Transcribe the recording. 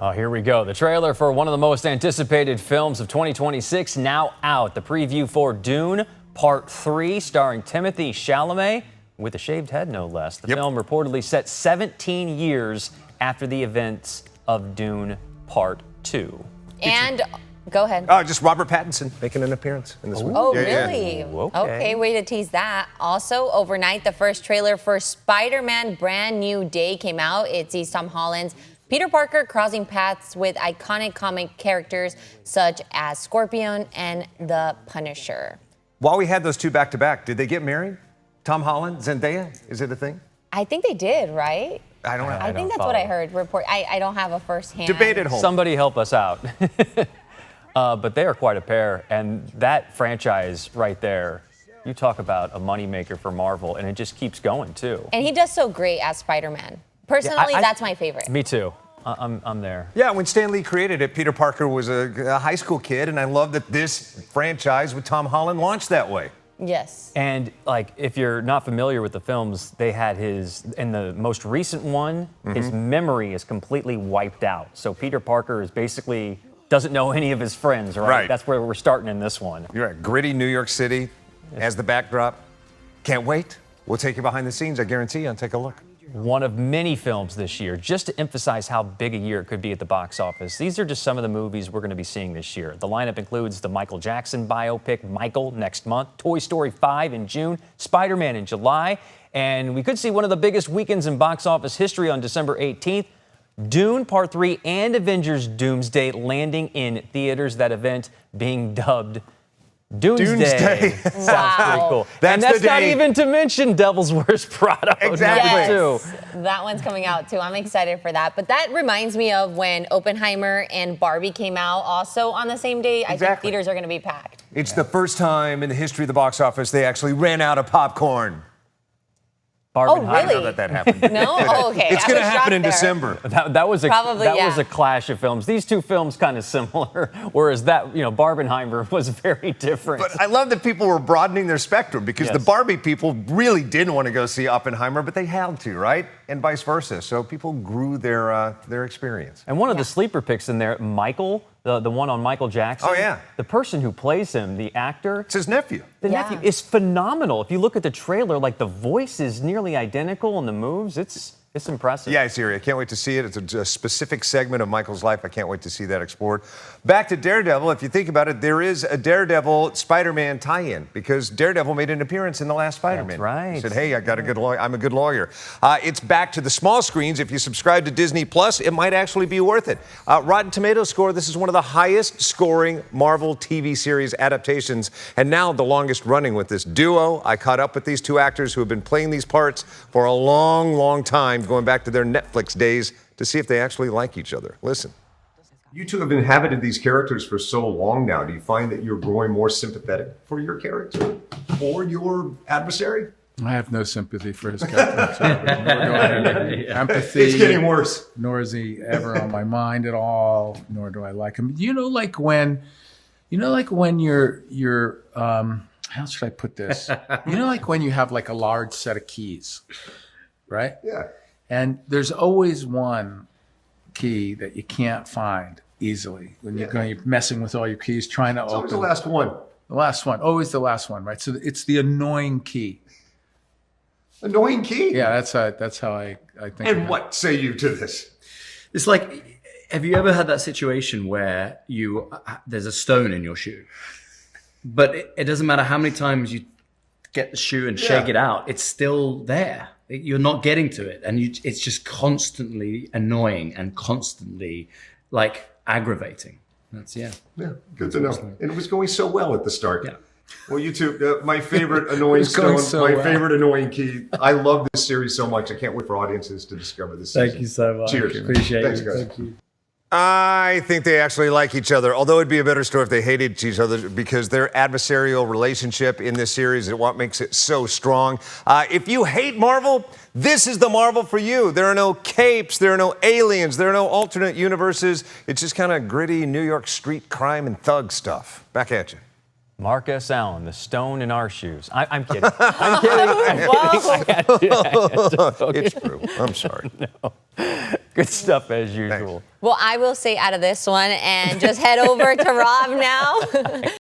Oh, here we go. The trailer for one of the most anticipated films of 2026 now out. The preview for Dune Part 3, starring Timothée Chalamet, with a shaved head, no less. The film reportedly set 17 years after the events of Dune Part 2. And go ahead. Just Robert Pattinson making an appearance in this one. Oh, really? Okay, way to tease that. Also, overnight, the first trailer for Spider-Man Brand New Day came out. It sees Tom Holland's Peter Parker crossing paths with iconic comic characters such as Scorpion and the Punisher. While we had those two back-to-back, did they get married? Tom Holland, Zendaya? Is it a thing? I think they did, right? I don't know. I think that's what I heard. I don't have a first-hand. Debate at home. Somebody help us out. But they are quite a pair, and that franchise right there, you talk about a moneymaker for Marvel, and it just keeps going, too. And he does so great as Spider-Man. Personally, that's my favorite. Me too. I'm there. Yeah, when Stan Lee created it, Peter Parker was a high school kid, and I love that this franchise with Tom Holland launched that way. Yes. And like, if you're not familiar with the films, they had in the most recent one, his memory is completely wiped out. So Peter Parker is basically doesn't know any of his friends, right? That's where we're starting in this one. You're right. Gritty New York City as the backdrop. Can't wait. We'll take you behind the scenes, I guarantee you, and take a look. One of many films this year, just to emphasize how big a year it could be at the box office. These are just some of the movies we're going to be seeing this year. The lineup includes the Michael Jackson biopic, Michael, next month, Toy Story 5 in June, Spider-Man in July, and we could see one of the biggest weekends in box office history on December 18th. Dune Part 3 and Avengers Doomsday landing in theaters, that event being dubbed Doomsday. Sounds pretty cool. That's not even to mention Devil's Wears Prada. Exactly. Yes, that one's coming out too. I'm excited for that. But that reminds me of when Oppenheimer and Barbie came out also on the same day. I think theaters are going to be packed. It's the first time in the history of the box office they actually ran out of popcorn. Oh, really? I know that happened. No? Oh, okay. It's going to happen in December. That was a clash of films. These two films kind of similar, whereas Barbenheimer was very different. But I love that people were broadening their spectrum because the Barbie people really didn't want to go see Oppenheimer, but they had to, right? And vice versa. So people grew their experience. And one of the sleeper picks in there, Michael, the one on Michael Jackson. Oh, yeah. The person who plays him, the actor. It's his nephew. The nephew is phenomenal. If you look at the trailer, like the voice is nearly identical and the moves, it's impressive. Yeah, Siri, I can't wait to see it. It's a specific segment of Michael's life. I can't wait to see that explored. Back to Daredevil. If you think about it, there is a Daredevil Spider-Man tie-in because Daredevil made an appearance in the last Spider-Man. That's right. He said, hey, I'm a good lawyer. It's back to the small screens. If you subscribe to Disney Plus, it might actually be worth it. Rotten Tomatoes score, this is one of the highest scoring Marvel TV series adaptations, and now the longest running with this duo. I caught up with these two actors who have been playing these parts for a long, long time, going back to their Netflix days to see if they actually like each other. Listen. You two have inhabited these characters for so long now. Do you find that you're growing more sympathetic for your character or your adversary? I have no sympathy for his character. Nor do I have any empathy. It's getting worse. Nor is he ever on my mind at all. Nor do I like him. Like when you're how should I put this? Like when you have like a large set of keys, right? Yeah. And there's always one key that you can't find easily when you're messing with all your keys, trying to open. Always the last one. The last one, always the last one, right? So it's the annoying key. Annoying key? Yeah, that's how I think. And what say you to this? It's like, have you ever had that situation where there's a stone in your shoe, but it doesn't matter how many times you get the shoe and shake it out, it's still there. You're not getting to it, and it's just constantly annoying and constantly like aggravating. That's Good to know. And it was going so well at the start. Yeah. Well, you two, my favorite annoying stone, favorite annoying key. I love this series so much. I can't wait for audiences to discover this season. Thank you so much. Cheers. Appreciate Thanks, it. guys. Thank you. I think they actually like each other, although it'd be a better story if they hated each other because their adversarial relationship in this series is what makes it so strong. If you hate Marvel, this is the Marvel for you. There are no capes, there are no aliens, there are no alternate universes. It's just kind of gritty New York street crime and thug stuff. Back at you. Mark S. Allen, the stone in our shoes. I'm kidding. I'm kidding. It's true. I'm sorry. No. Good stuff as usual. Well, I will stay out of this one and just head over to Rob now.